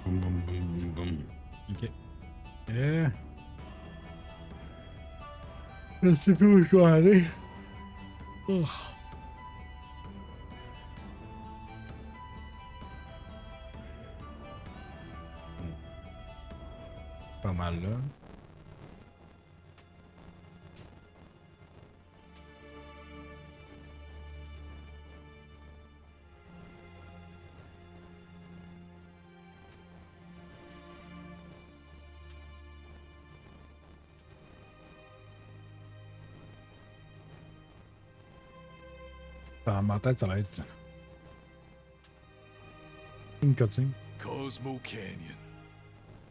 Boum, boum, boum, boum. Ok. Je sais plus où je dois aller. Oh. Pas mal là. Dans ma tête, ça va être une cutscene. Cosmo Canyon.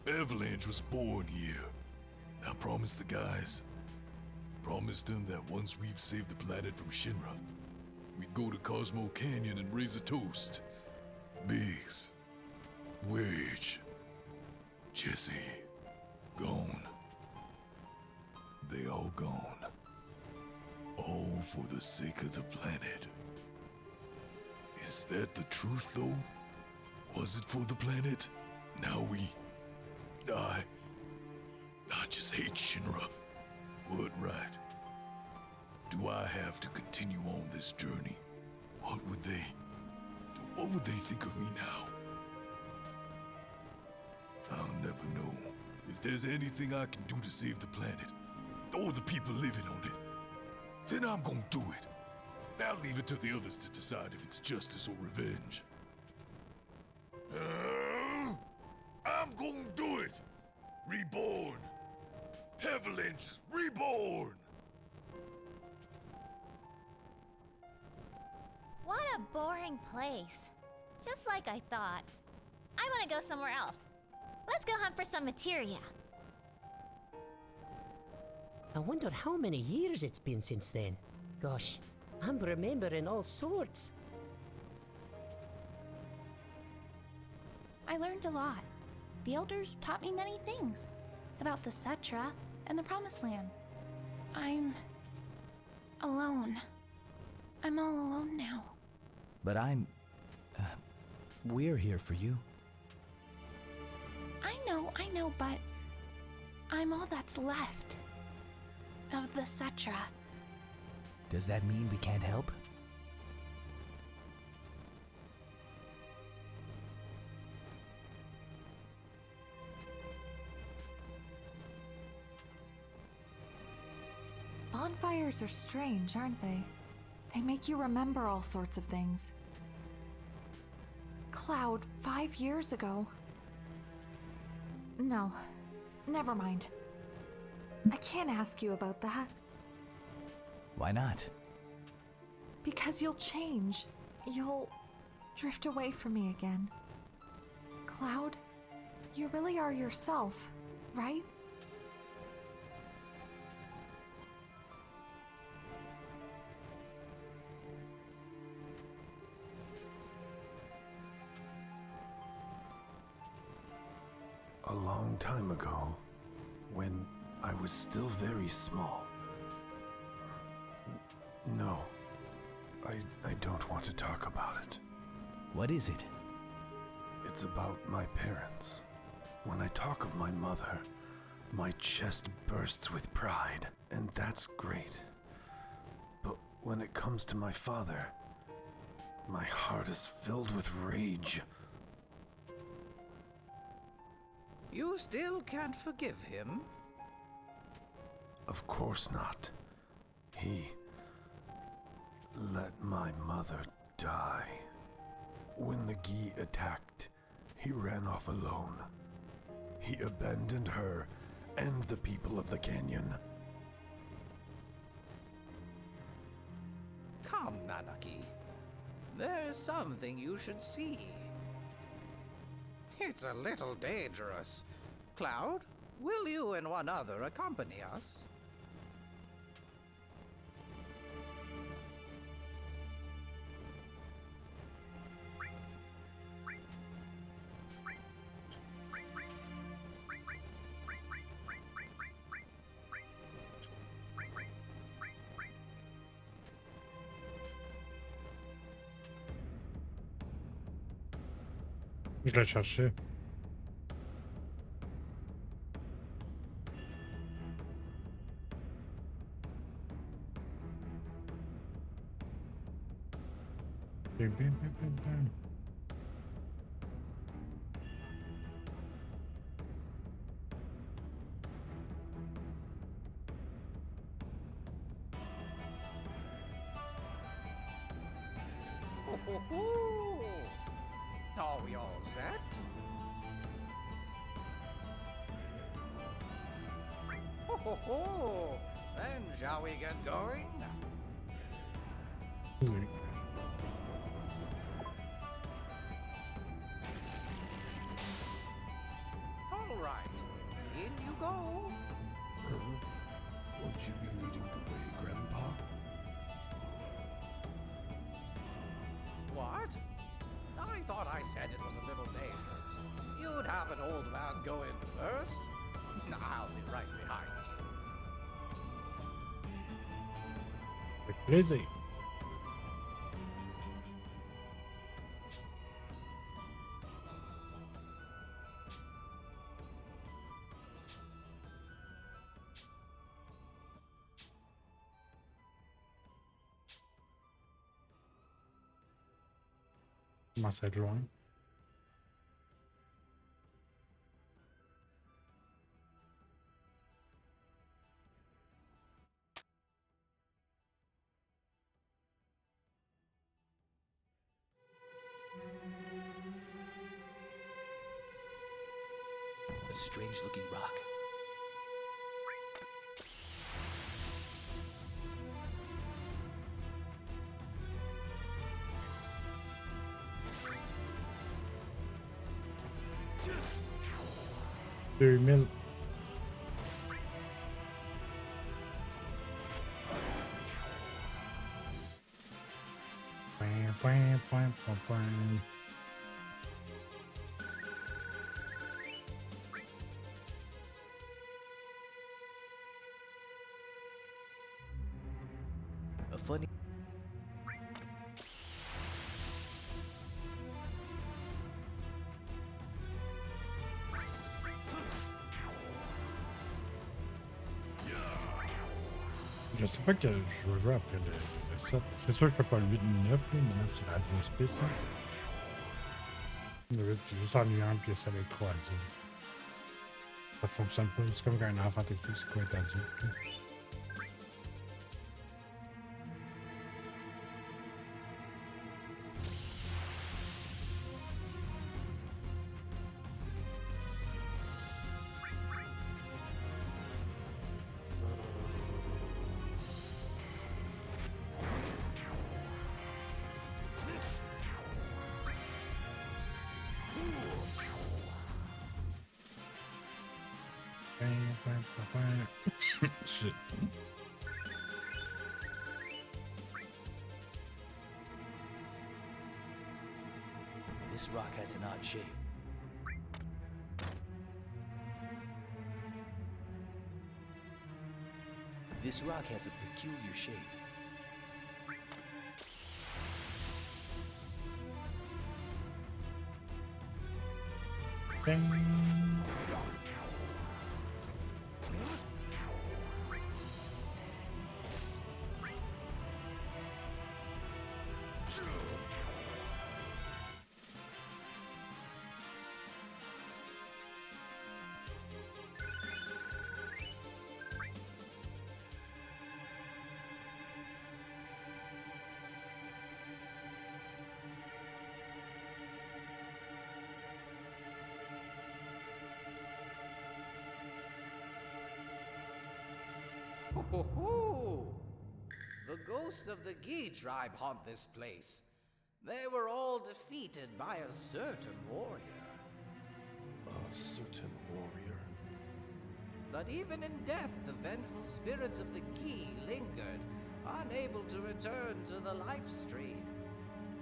Avalanche was born here. I promised the guys. Promised them that once we've saved the planet from Shinra, we'd go to Cosmo Canyon and raise a toast. Biggs, Wedge, Jesse, gone. They all gone. All for the sake of the planet. Is that the truth, though? Was it for the planet? Now I just hate Shinra. What right? Do I have to continue on this journey? What would they think of me now? I'll never know. If there's anything I can do to save the planet, or the people living on it, then I'm gonna do it. I'll leave it to the others to decide if it's justice or revenge. I'm gonna do it! Reborn! Avalanche is reborn! What a boring place. Just like I thought. I want to go somewhere else. Let's go hunt for some materia. I wonder how many years it's been since then. Gosh, I'm remembering all sorts. I learned a lot. The elders taught me many things about the Cetra and the Promised Land. I'm alone. I'm all alone now. But we're here for you. I know, but I'm all that's left of the Cetra. Does that mean we can't help? Bonfires are strange, aren't they? They make you remember all sorts of things. Cloud 5 years ago. No, never mind. I can't ask you about that. Why not? Because you'll change. You'll drift away from me again. Cloud, you really are yourself, right? A long time ago, when I was still very small. No, I don't want to talk about it. What is it? It's about my parents. When I talk of my mother, my chest bursts with pride, and that's great. But when it comes to my father, my heart is filled with rage. You still can't forgive him? Of course not. He let my mother die. When the Gi attacked, he ran off alone. He abandoned her and the people of the canyon. Come, Nanaki. There is something you should see. It's a little dangerous. Cloud, will you and one other accompany us? Je le cherchais. Bim, bim, bim, bim, bim. Are we all set? Then shall we get going? Oui. All right, in you go. Won't you be leading the way, Grandpa? What? I thought I said it was a little dangerous. You'd have an old man go in first. I'll be right behind you. Avec plaisir. Commence à être loin. A strange looking rock. Deux mille. Point, point, point, point, point. A funny. Je sais pas que je vais jouer après le 7. C'est sûr que je peux pas le 8 ni 9, mais 9 c'est la grosse piste. Hein. Le 8 c'est juste ennuyant, puis ça va être trop adulte. Ça fonctionne pas, c'est comme quand un enfant t'écoute, c'est quoi être adulte. Shit. This rock has an odd shape. This rock has a peculiar shape. Bing. The ghosts of the Gi tribe haunt this place. They were all defeated by a certain warrior. A certain warrior? But even in death, the vengeful spirits of the Gi lingered, unable to return to the life stream.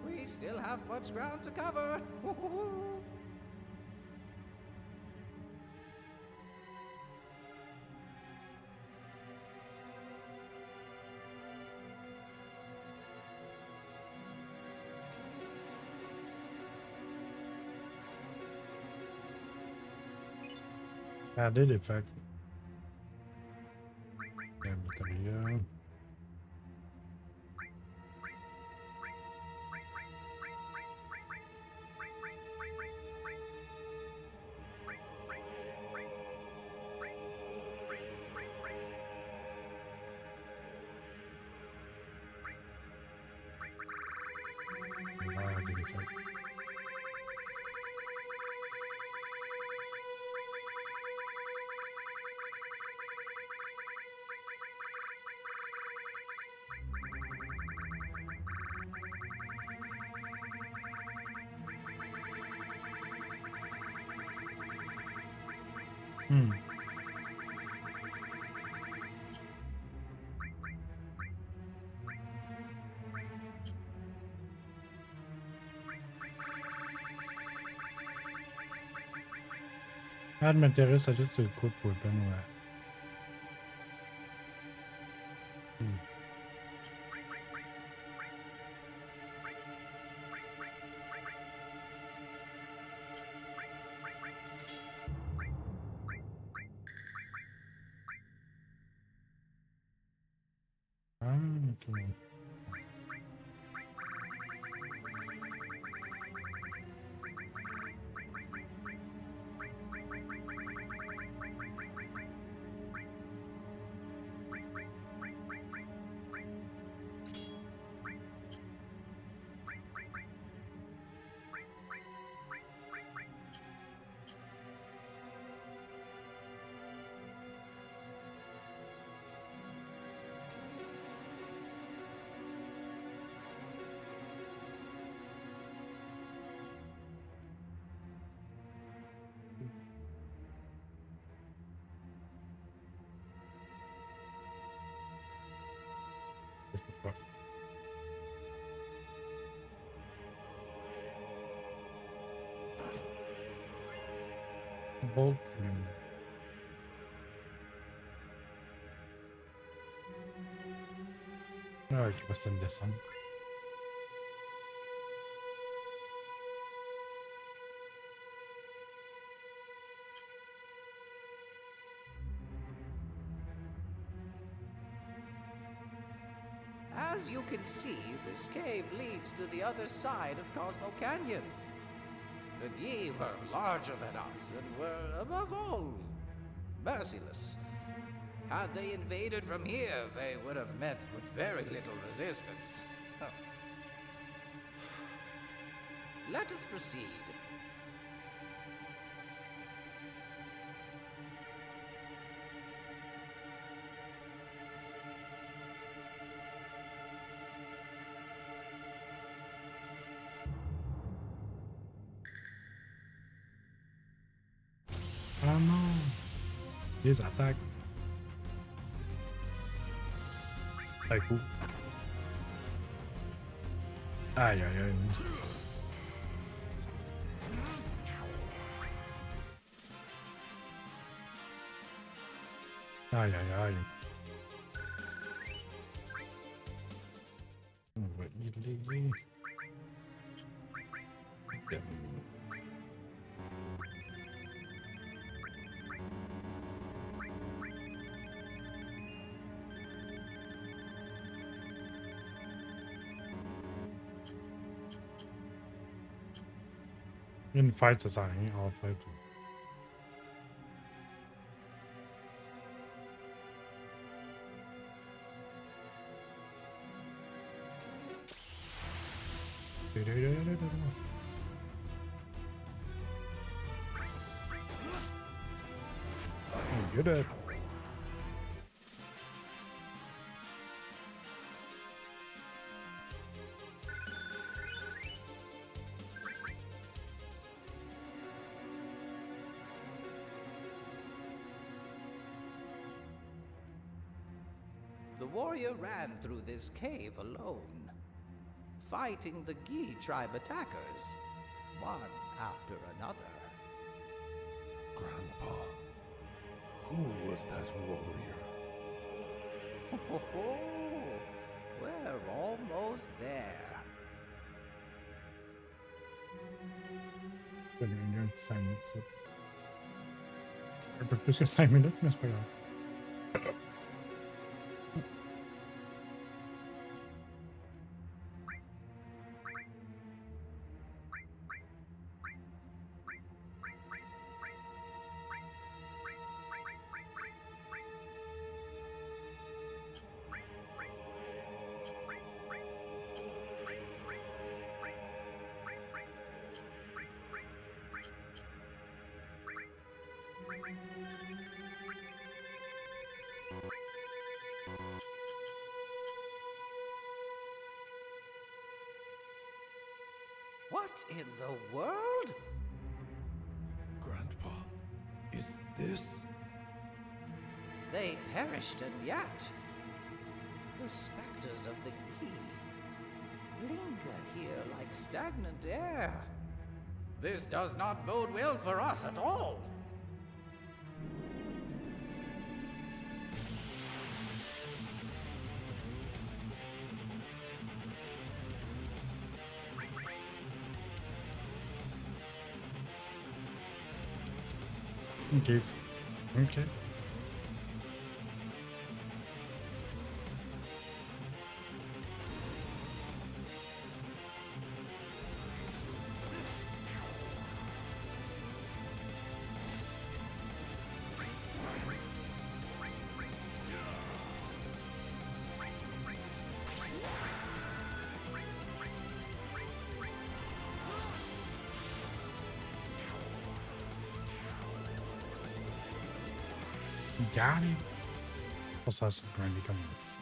We still have much ground to cover. Regardez les facs. Matériel. Hmm. Ah, elle m'intéresse à juste le coup pour le peine, ouais. Hmm. Ah, ok. Je sais pas. Boucle. Ah, ok, bah, ça me descend. As you can see, this cave leads to the other side of Cosmo Canyon. The Gi were larger than us and were, above all, merciless. Had they invaded from here, they would have met with very little resistance. Huh. Let us proceed. Ah non! Les attaques. Très cool. Aïe aïe aïe. Aïe aïe aïe. On va y léguer. Une fight, ça sert à rien, en fait. Good at. The warrior ran through this cave alone, fighting the Gi tribe attackers, one after another. Grandpa, who was that warrior? Oh, we're almost there. Il y a un petit 5 minutes, ça. Un peu plus que 5 minutes, mais c'est pas grave. What in the world? Grandpa, is This? They perished, and yet the specters of the Gi linger here like stagnant air. This does not bode well for us at all. Okay. Okay. Got him. What's that Brandy coming with?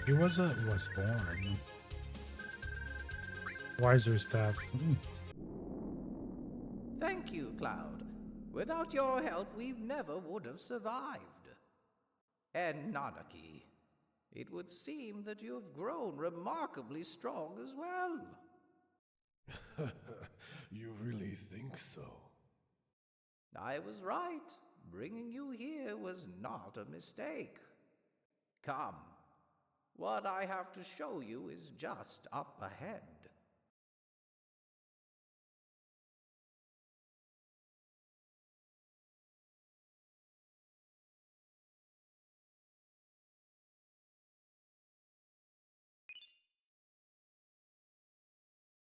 He was born. Wiser staff. Thank you, Cloud. Without your help, we never would have survived. And Nanaki, it would seem that you have grown remarkably strong as well. You really think so? I was right. Bringing you here was not a mistake. Come. What I have to show you is just up ahead.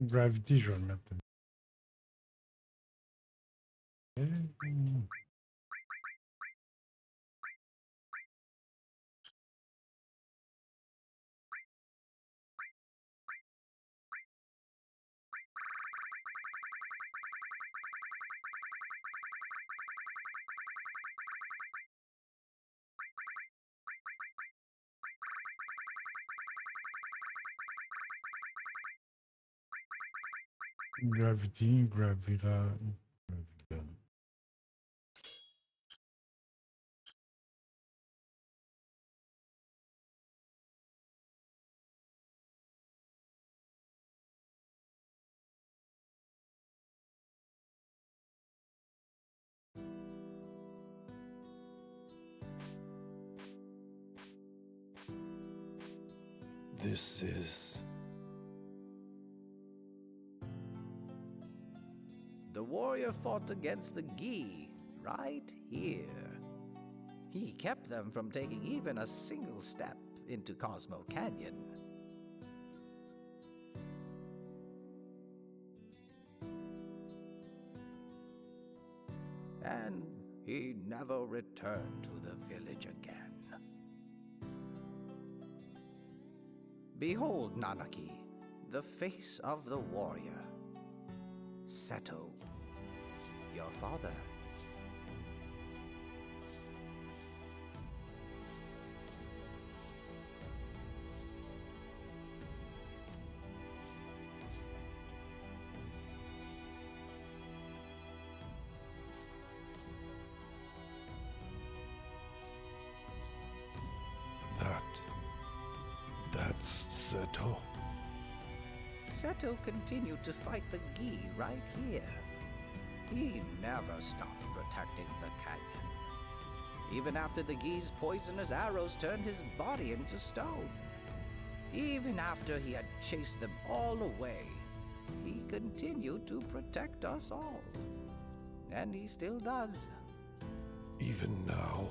Gravity, je vais le mettre. Gravity, gravira. This is... The warrior fought against the Gi right here. He kept them from taking even a single step into Cosmo Canyon. And he never returned to the village again. Behold, Nanaki, the face of the warrior. Seto, your father. That's Seto. Seto continued to fight the Gi right here. He never stopped protecting the canyon. Even after the Gi's poisonous arrows turned his body into stone. Even after he had chased them all away, he continued to protect us all. And he still does. Even now?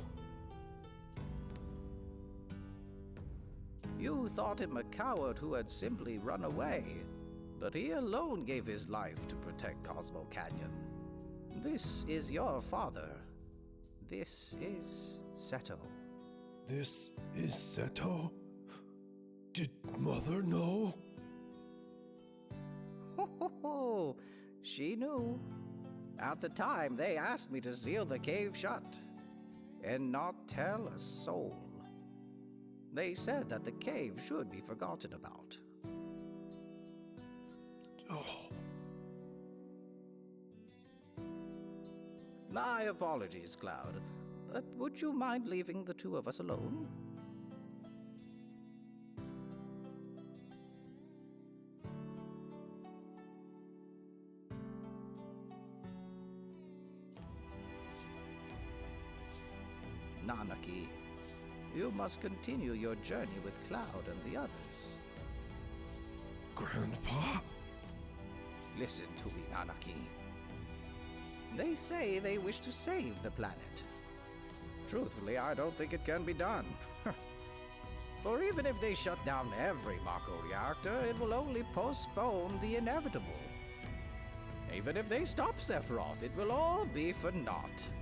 You thought him a coward who had simply run away, but he alone gave his life to protect Cosmo Canyon. This is your father. This is Seto. This is Seto? Did Mother know? Ho ho ho! She knew. At the time, they asked me to seal the cave shut and not tell a soul. They said that the cave should be forgotten about. Oh, My apologies, Cloud. But would you mind leaving the two of us alone? Nanaki, you must continue your journey with Cloud and the others. Grandpa? Listen to me, Nanaki. They say they wish to save the planet. Truthfully, I don't think it can be done. For even if they shut down every Mako reactor, it will only postpone the inevitable. Even if they stop Sephiroth, it will all be for naught.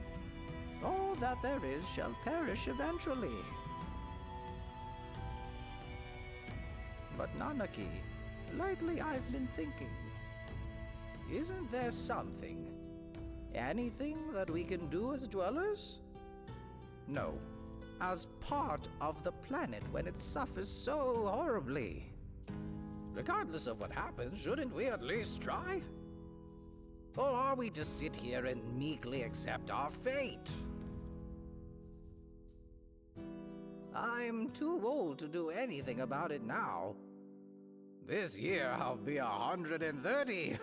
All that there is shall perish eventually. But Nanaki, lately I've been thinking, isn't there something, anything that we can do as dwellers? No, as part of the planet when it suffers so horribly. Regardless of what happens, shouldn't we at least try? Or are we to sit here and meekly accept our fate? I'm too old to do anything about it now. This year I'll be 130.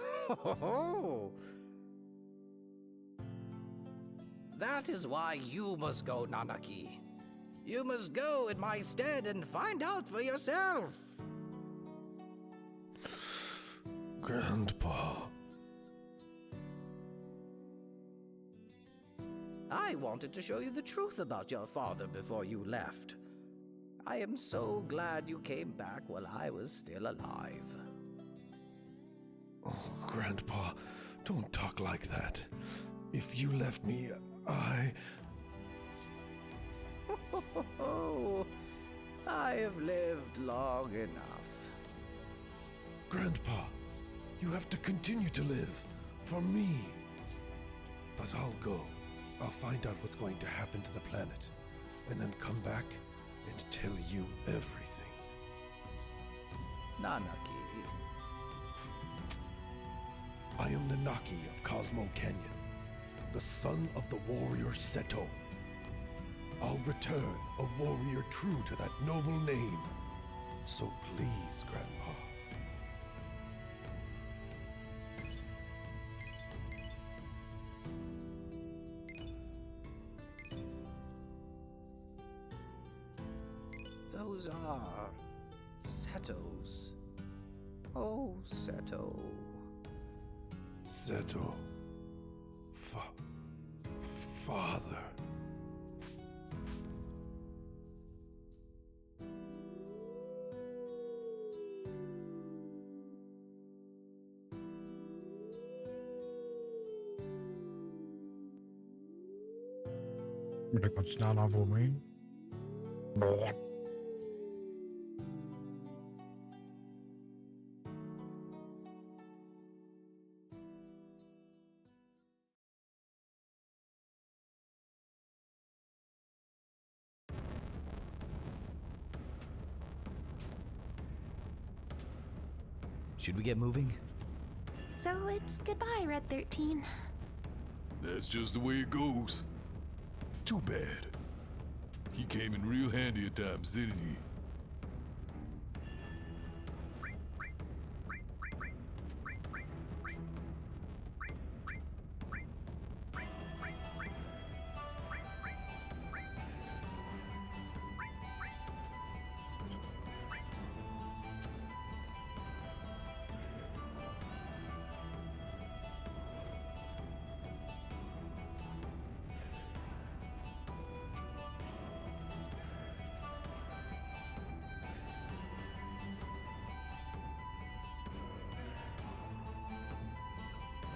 That is why you must go, Nanaki. You must go in my stead and find out for yourself. Grandpa. I wanted to show you the truth about your father before you left. I am so glad you came back while I was still alive. Oh, Grandpa, don't talk like that. If you left me, I have lived long enough. Grandpa, you have to continue to live. For me. But I'll go. I'll find out what's going to happen to the planet. And then come back and tell you everything. Nanaki. I am Nanaki of Cosmo Canyon, the son of the warrior Seto. I'll return a warrior true to that noble name. So please, Grandpa. Those are Setos. Oh, Seto. Seto. Father. Je vais continuer à en vomir. Should we get moving? So it's goodbye, Red 13. That's just the way it goes. Too bad. He came in real handy at times, didn't he?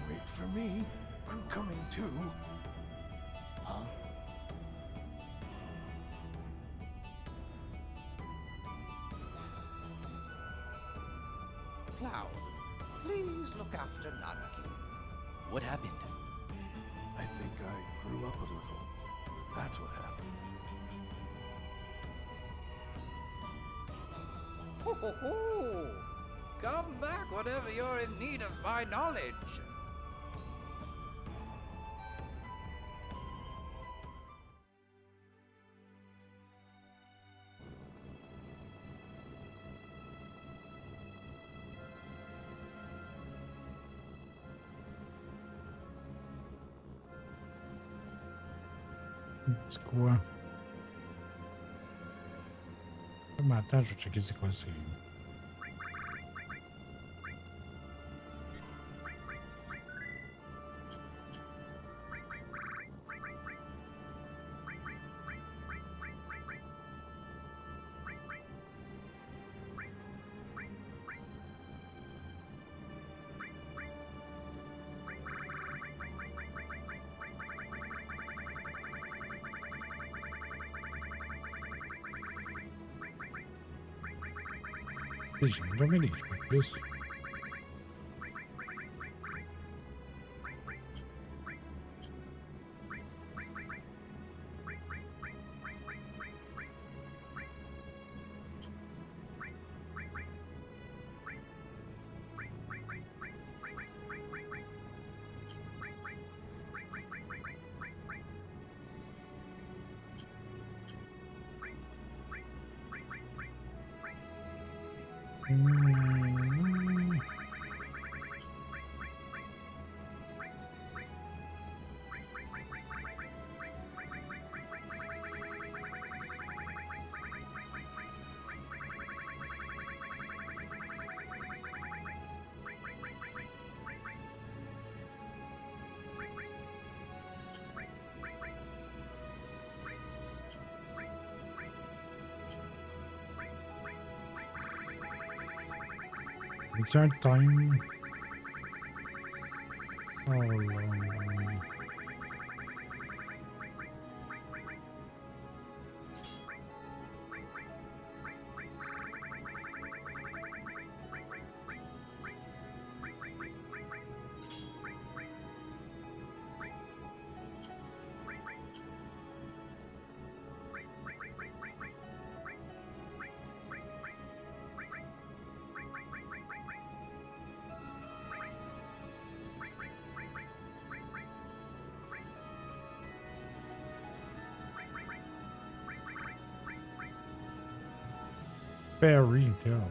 Wait for me. I'm coming too. Huh? Cloud, please look after Nanaki. What happened? I think I grew up a little. That's what happened. Ho ho ho! Come back whenever you're in need of my knowledge. C'est quoi? Mais attends, je vais checker c'est quoi, c'est... J'ai jamais les plus. It's un time. Oh là. Very good.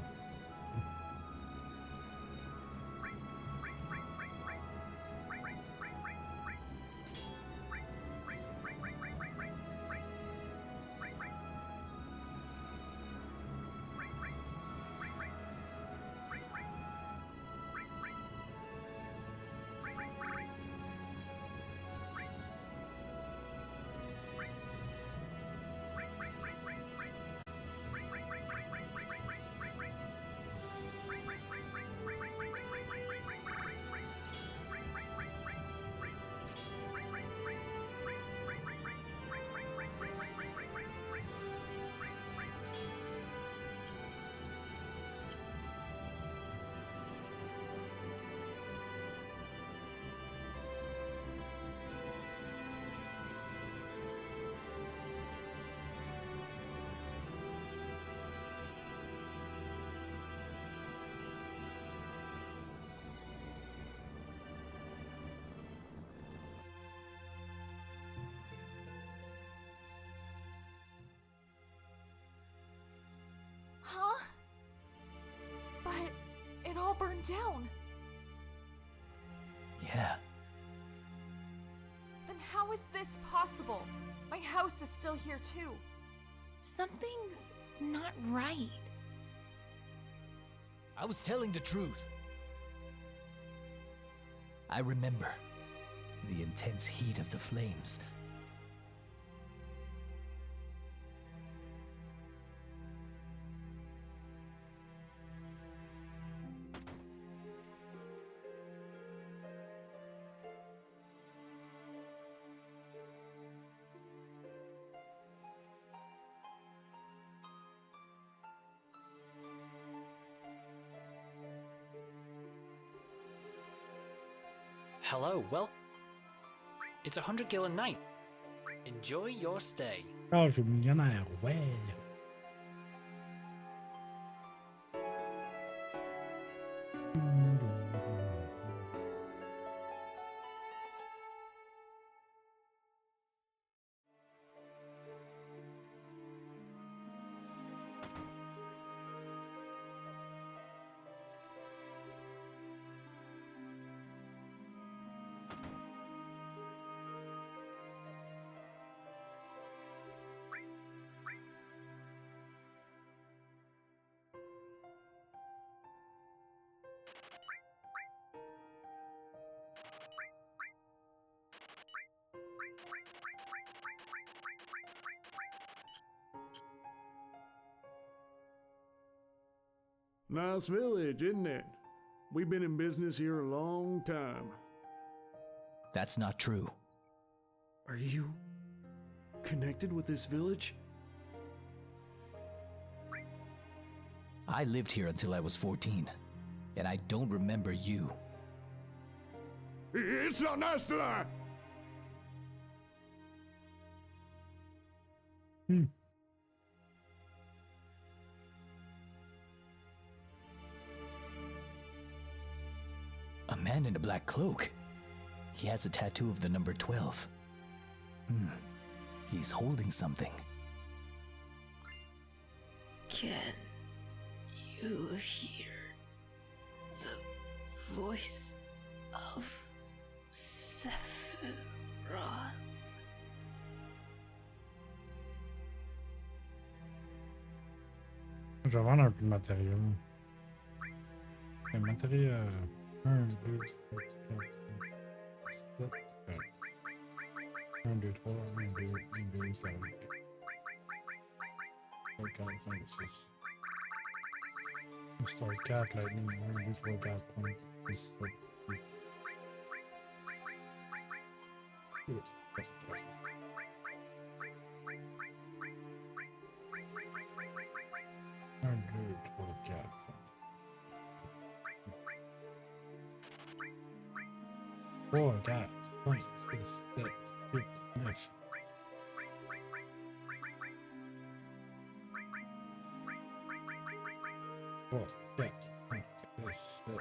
Huh? But it all burned down. Yeah. Then how is this possible? My house is still here too. Something's not right. I was telling the truth. I remember the intense heat of the flames. Hello, well, it's 100 gil a night. Enjoy your stay. Ah, je suis millionnaire, ouais. Nice village, isn't it? We've been in business here a long time. That's not true. Are you connected with this village? I lived here until I was 14, and I don't remember you. It's not nice to lie! A man in a black cloak. He has a tattoo of the number 12. He's holding something. Can you hear the voice of Sephiroth? Je vais vendre un peu de matériel. Le matériel 1, 2, 3, 4, 5, 1, 2, 3, 1, 2, 1, 2, 4, 4, 5, 6. Star 4, lightning 1, 2, 3, 4, 5, 6, 7, 8. 1, 2, 3, 4, 5. 3, 4, 5, 6, 7, 8, 9. 3, 4, 5, 6, 7.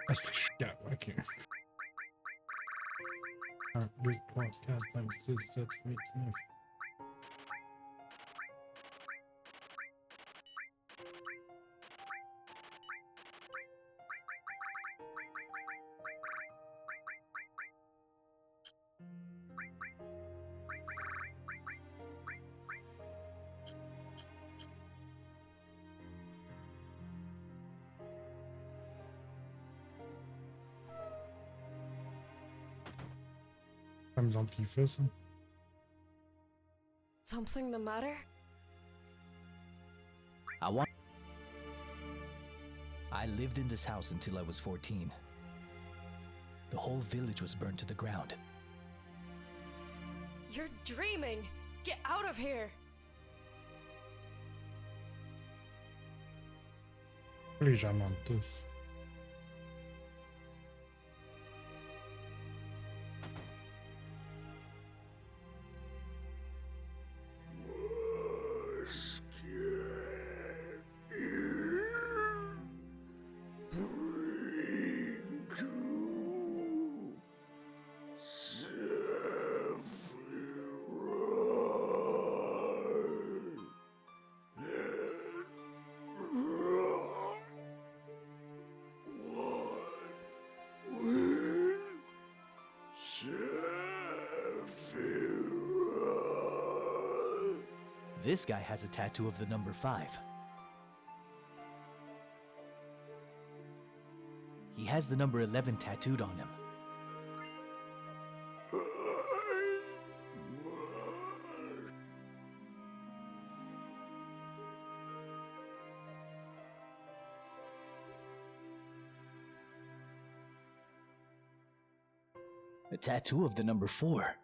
Ah, c'est chiant, ok. 1, 2, 3, 4, 5, 6, 7, 8, 9. Comme anti-feu, ça. Something the matter? I lived in this house until I was 14. The whole village was burned to the ground. You're dreaming! Get out of here! Les gens mentent tous. This guy has a tattoo of the number 5. He has the number 11 tattooed on him. A tattoo of the number 4.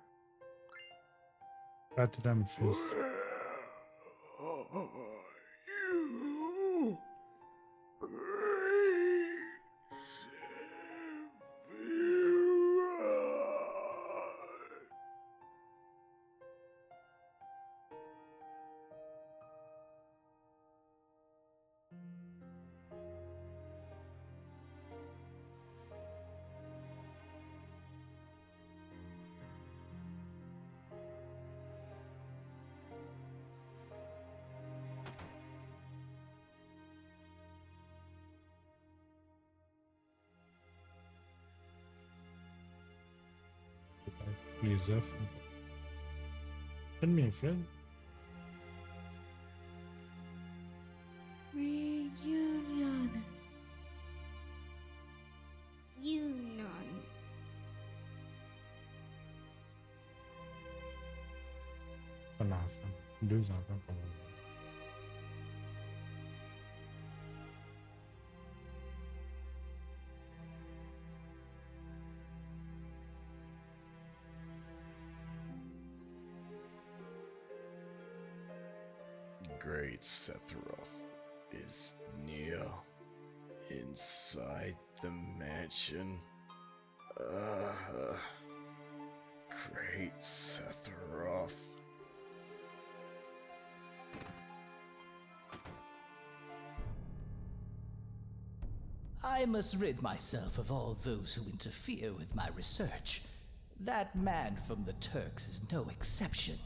Pas to them first. Les œufs. C'est bien fait. Reunion. Un enfant. 2 enfants pour moi. Great Sephiroth is near inside the mansion. Great Sephiroth. I must rid myself of all those who interfere with my research. That man from the Turks is no exception.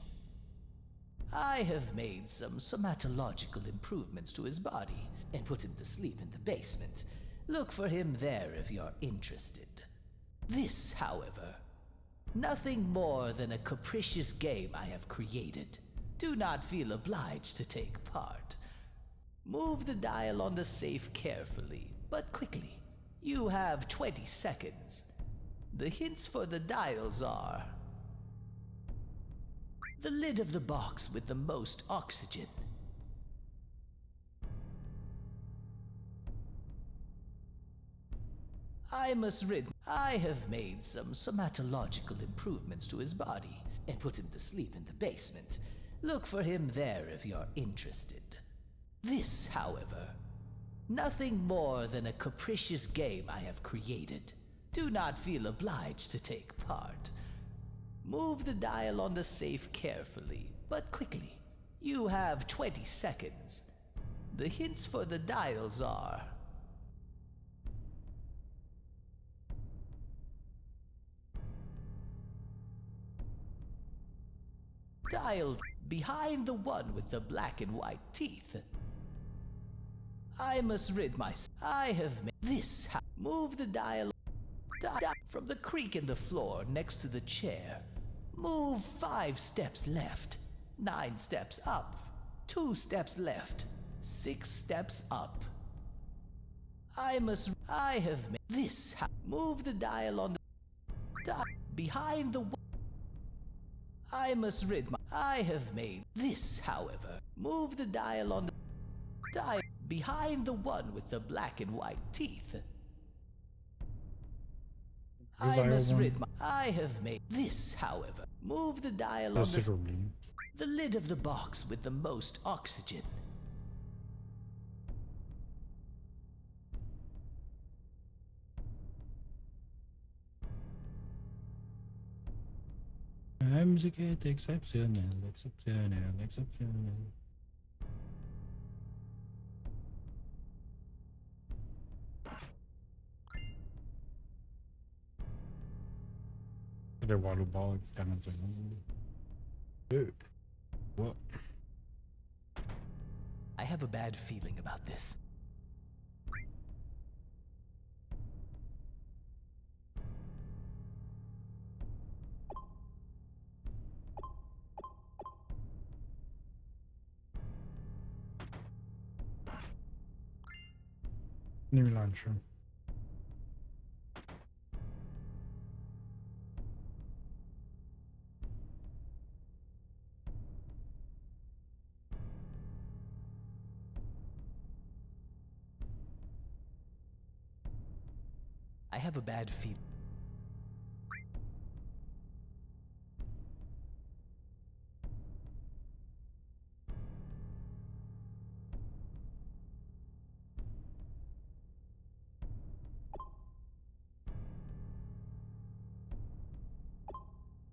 I have made some somatological improvements to his body and put him to sleep in the basement. Look for him there if you're interested. This, however, nothing more than a capricious game I have created. Do not feel obliged to take part. Move the dial on the safe carefully, but quickly. You have 20 seconds. The hints for the dials are: the lid of the box with the most oxygen. I have made some somatological improvements to his body and put him to sleep in the basement. Look for him there if you're interested. This, however, nothing more than a capricious game I have created. Do not feel obliged to take part. Move the dial on the safe carefully, but quickly. You have 20 seconds. The hints for the dials are: dial behind the one with the black and white teeth. I must rid myself. I have made this. Move the dial from the creak in the floor next to the chair. Move 5 steps left, 9 steps up, 2 steps left, 6 steps up. I have made this. Move the dial on the behind the. I must rid my. I have made this, however. Move the dial on the dial behind the one with the black and white teeth. I must rid my. I have made this, however. Move the dial on the lid of the box with the most oxygen. La musique est exceptionnelle, exceptionnelle, exceptionnelle. The water ball comments in. What? I have a bad feeling about this. New launcher. I have a bad feeling.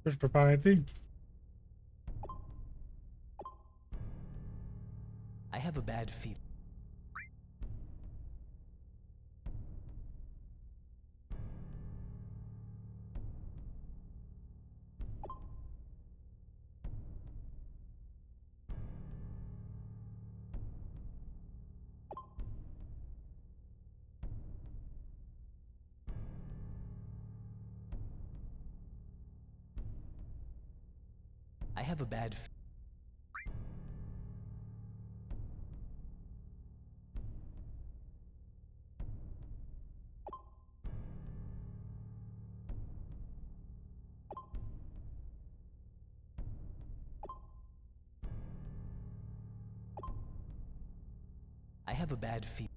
Je peux pas arrêter. I have a bad feeling. I have a bad feeling. I have a bad feeling.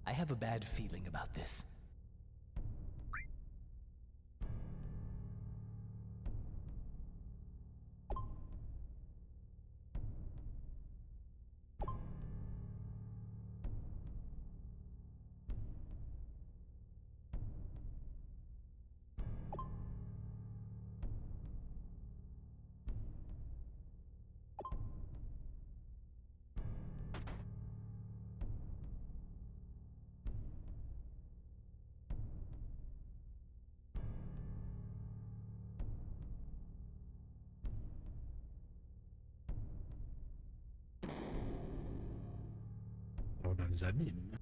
I have a bad feeling about this. Alors, dans les abîmes.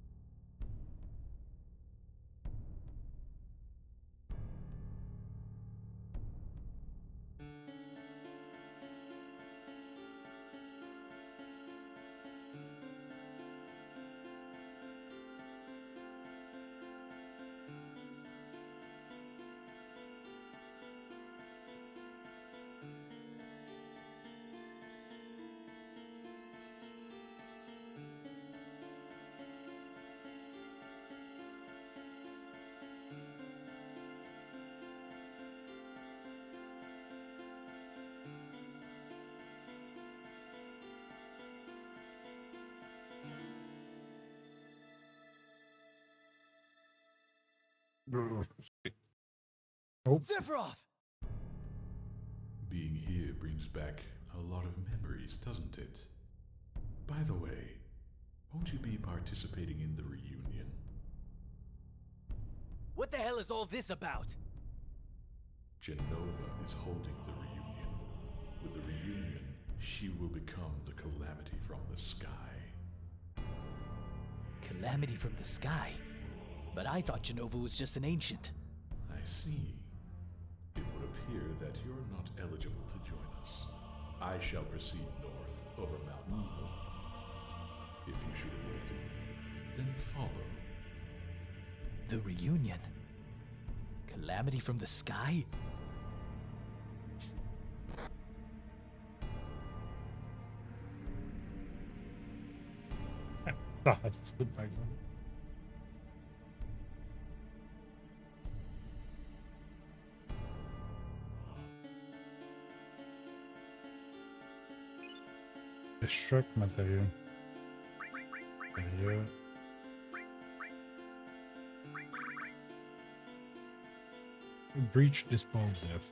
Oh. Sephiroth! Being here brings back a lot of memories, doesn't it? By the way, won't you be participating in the reunion? What the hell is all this about? Genova is holding the reunion. With the reunion, she will become the calamity from the sky. Calamity from the sky? But I thought Genova was just an ancient. I see. It would appear that you're not eligible to join us. I shall proceed north over Mount Nemo. If you should awaken, then follow. The reunion? Calamity from the sky? That's good background. Choc matériel. Matériel. Breach dispel death.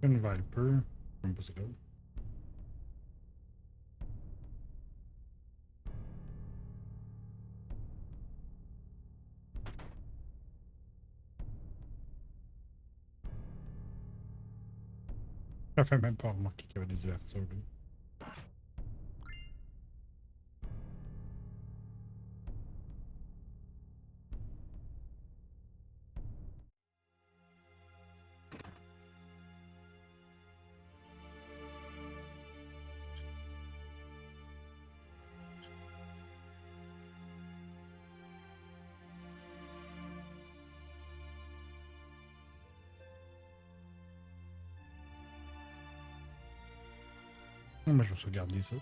Une Viper, comme ça. J'avais même pas remarqué qu'il y avait des ouvertures, là. Non, mais je vais sauvegarder ça.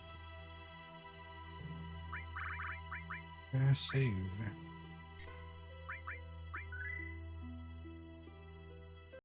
Save.